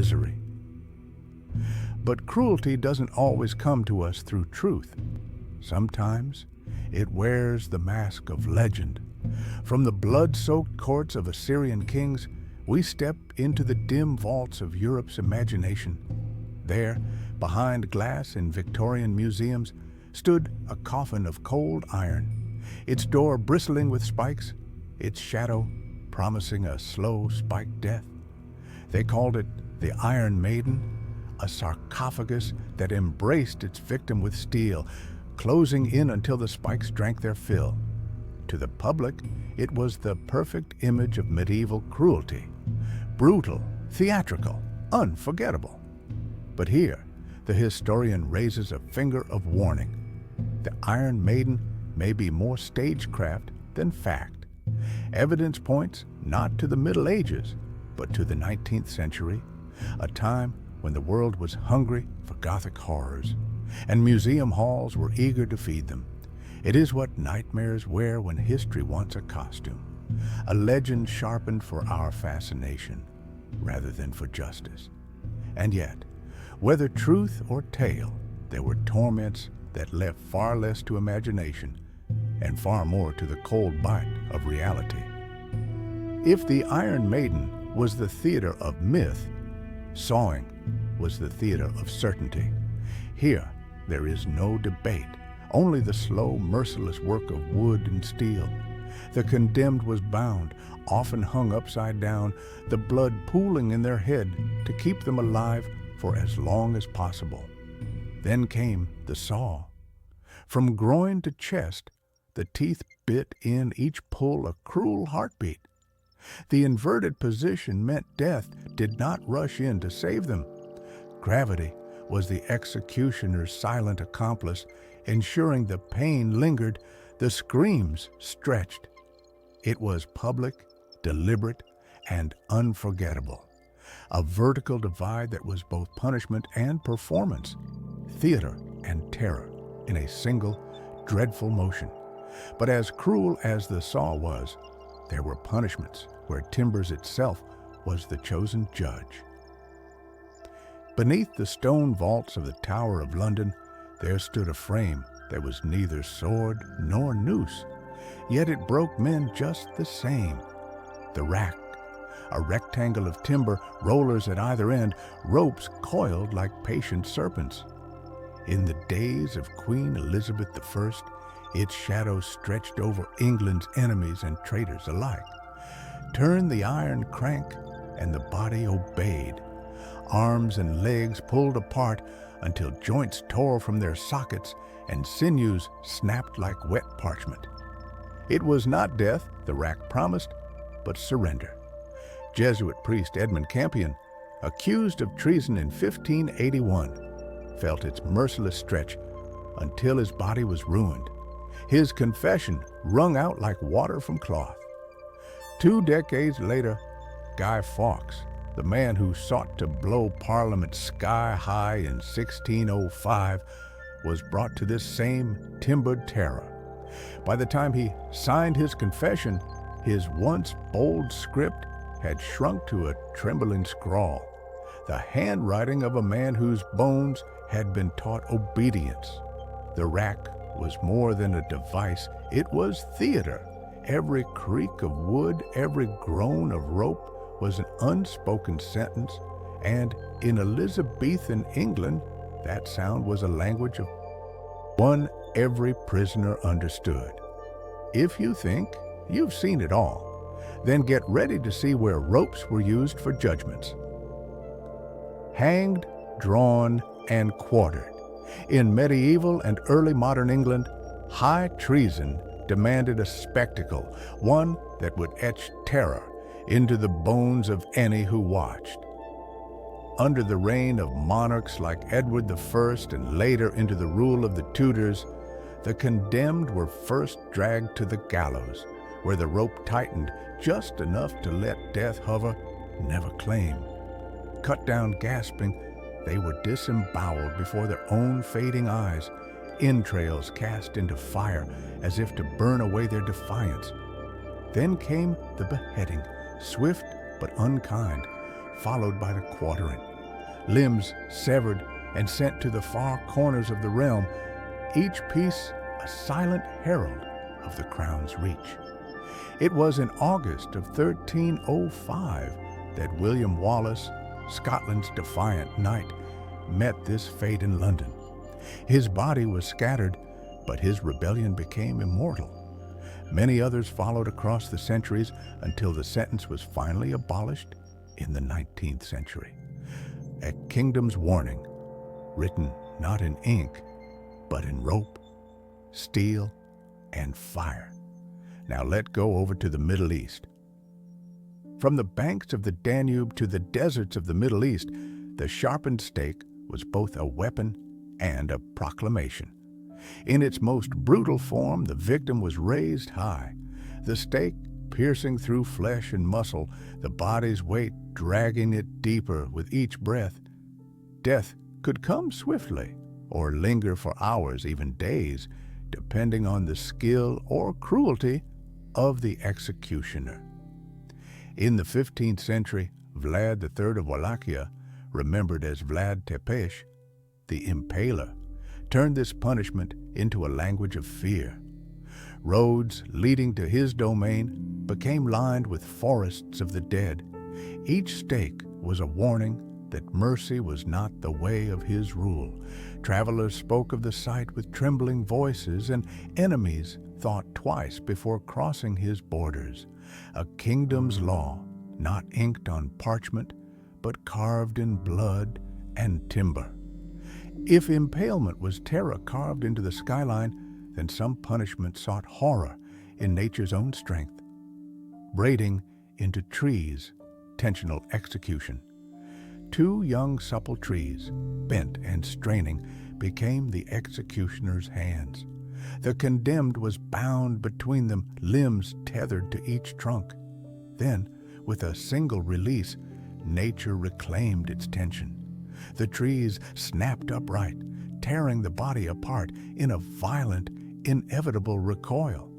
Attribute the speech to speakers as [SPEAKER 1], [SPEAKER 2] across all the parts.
[SPEAKER 1] misery. But cruelty doesn't always come to us through truth. Sometimes it wears the mask of legend. From the blood-soaked courts of Assyrian kings, we step into the dim vaults of Europe's imagination. There, behind glass in Victorian museums, stood a coffin of cold iron, its door bristling with spikes, its shadow promising a slow, spiked death. They called it the Iron Maiden, a sarcophagus that embraced its victim with steel, closing in until the spikes drank their fill. To the public, it was the perfect image of medieval cruelty. Brutal, theatrical, unforgettable. But here, the historian raises a finger of warning. The Iron Maiden may be more stagecraft than fact. Evidence points not to the Middle Ages, but to the 19th century, a time when the world was hungry for Gothic horrors, and museum halls were eager to feed them. It is what nightmares wear when history wants a costume, a legend sharpened for our fascination, rather than for justice. And yet, whether truth or tale, there were torments that left far less to imagination and far more to the cold bite of reality. If the Iron Maiden was the theater of myth, sawing was the theater of certainty. Here, there is no debate, only the slow, merciless work of wood and steel. The condemned was bound, often hung upside down, the blood pooling in their head to keep them alive for as long as possible. Then came the saw. From groin to chest, the teeth bit in each pull a cruel heartbeat. The inverted position meant death did not rush in to save them. Gravity was the executioner's silent accomplice, ensuring the pain lingered, the screams stretched. It was public, deliberate, and unforgettable. A vertical divide that was both punishment and performance, theater and terror in a single, dreadful motion. But as cruel as the saw was, there were punishments where timbers itself was the chosen judge. Beneath the stone vaults of the Tower of London, there stood a frame that was neither sword nor noose, yet it broke men just the same. The rack, a rectangle of timber, rollers at either end, ropes coiled like patient serpents. In the days of Queen Elizabeth I, its shadow stretched over England's enemies and traitors alike. Turn the iron crank, and the body obeyed. Arms and legs pulled apart until joints tore from their sockets and sinews snapped like wet parchment. It was not death, the rack promised, but surrender. Jesuit priest Edmund Campion, accused of treason in 1581, felt its merciless stretch until his body was ruined. His confession wrung out like water from cloth. 2 decades later, Guy Fawkes, the man who sought to blow Parliament sky high in 1605, was brought to this same timbered terror. By the time he signed his confession, his once bold script had shrunk to a trembling scrawl, the handwriting of a man whose bones had been taught obedience. The rack was more than a device, it was theater. Every creak of wood, every groan of rope was an unspoken sentence, and in Elizabethan England, that sound was a language of one every prisoner understood. If you think you've seen it all, then get ready to see where ropes were used for judgments. Hanged, drawn, and quartered. In medieval and early modern England, high treason demanded a spectacle, one that would etch terror into the bones of any who watched. Under the reign of monarchs like Edward I and later into the rule of the Tudors, the condemned were first dragged to the gallows, where the rope tightened just enough to let death hover, never claim. Cut down gasping, they were disemboweled before their own fading eyes, entrails cast into fire as if to burn away their defiance. Then came the beheading, swift but unkind, followed by the quartering, limbs severed and sent to the far corners of the realm, each piece a silent herald of the crown's reach. It was in August of 1305 that William Wallace, Scotland's defiant knight, met this fate in London. His body was scattered, but his rebellion became immortal. Many others followed across the centuries until the sentence was finally abolished in the 19th century. A kingdom's warning, written not in ink, but in rope, steel, and fire. Now let go over to the Middle East. From the banks of the Danube to the deserts of the Middle East, the sharpened stake was both a weapon and a proclamation. In its most brutal form, the victim was raised high, the stake piercing through flesh and muscle, the body's weight dragging it deeper with each breath. Death could come swiftly or linger for hours, even days, depending on the skill or cruelty of the executioner. In the 15th century, Vlad III of Wallachia, remembered as Vlad Tepes, the Impaler, turned this punishment into a language of fear. Roads leading to his domain became lined with forests of the dead. Each stake was a warning that mercy was not the way of his rule. Travelers spoke of the sight with trembling voices, and enemies thought twice before crossing his borders. A kingdom's law, not inked on parchment, but carved in blood and timber. If impalement was terror carved into the skyline, then some punishment sought horror in nature's own strength. Braiding into trees, tensional execution. Two young supple trees, bent and straining, became the executioner's hands. The condemned was bound between them, limbs tethered to each trunk. Then, with a single release, nature reclaimed its tension. The trees snapped upright, tearing the body apart in a violent, inevitable recoil.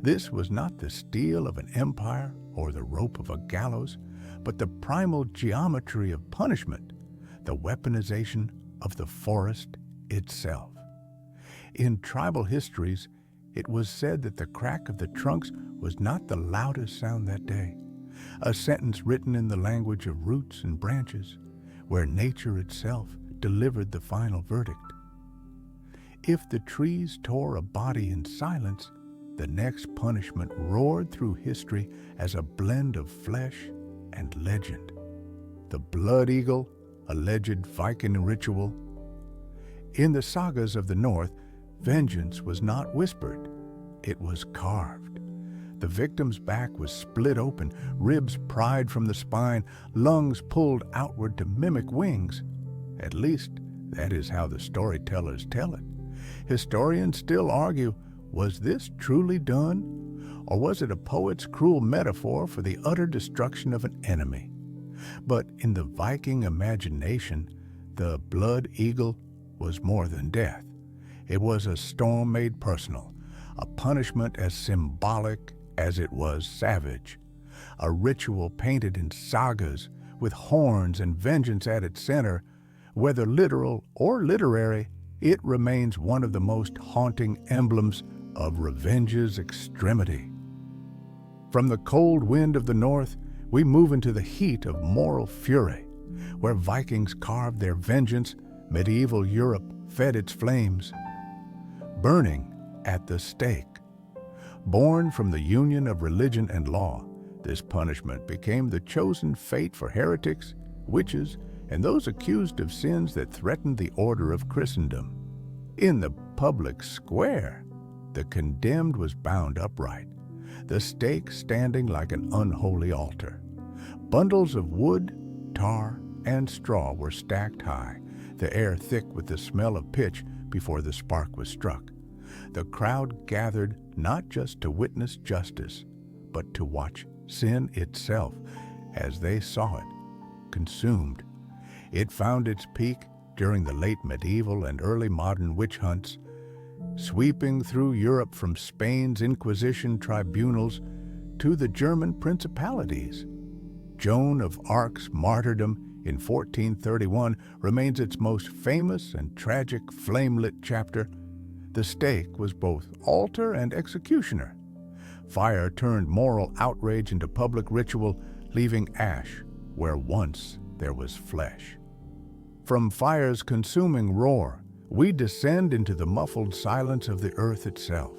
[SPEAKER 1] This was not the steel of an empire or the rope of a gallows, but the primal geometry of punishment, the weaponization of the forest itself. In tribal histories, it was said that the crack of the trunks was not the loudest sound that day, a sentence written in the language of roots and branches, where nature itself delivered the final verdict. If the trees tore a body in silence, the next punishment roared through history as a blend of flesh and legend. The blood eagle, alleged Viking ritual. In the sagas of the North, vengeance was not whispered, it was carved. The victim's back was split open, ribs pried from the spine, lungs pulled outward to mimic wings. At least, that is how the storytellers tell it. Historians still argue, was this truly done? Or was it a poet's cruel metaphor for the utter destruction of an enemy? But in the Viking imagination, the blood eagle was more than death. It was a storm made personal, a punishment as symbolic as it was savage, a ritual painted in sagas with horns and vengeance at its center. Whether literal or literary, it remains one of the most haunting emblems of revenge's extremity. From the cold wind of the north, we move into the heat of moral fury, where Vikings carved their vengeance, medieval Europe fed its flames. Burning at the stake. Born from the union of religion and law, this punishment became the chosen fate for heretics, witches, and those accused of sins that threatened the order of Christendom. In the public square, the condemned was bound upright, the stake standing like an unholy altar. Bundles of wood, tar, and straw were stacked high, the air thick with the smell of pitch before the spark was struck. The crowd gathered not just to witness justice, but to watch sin itself as they saw it, consumed. It found its peak during the late medieval and early modern witch hunts, sweeping through Europe from Spain's Inquisition tribunals to the German principalities. Joan of Arc's martyrdom in 1431 remains its most famous and tragic flame-lit chapter. The stake was both altar and executioner. Fire turned moral outrage into public ritual, leaving ash where once there was flesh. From fire's consuming roar, we descend into the muffled silence of the earth itself.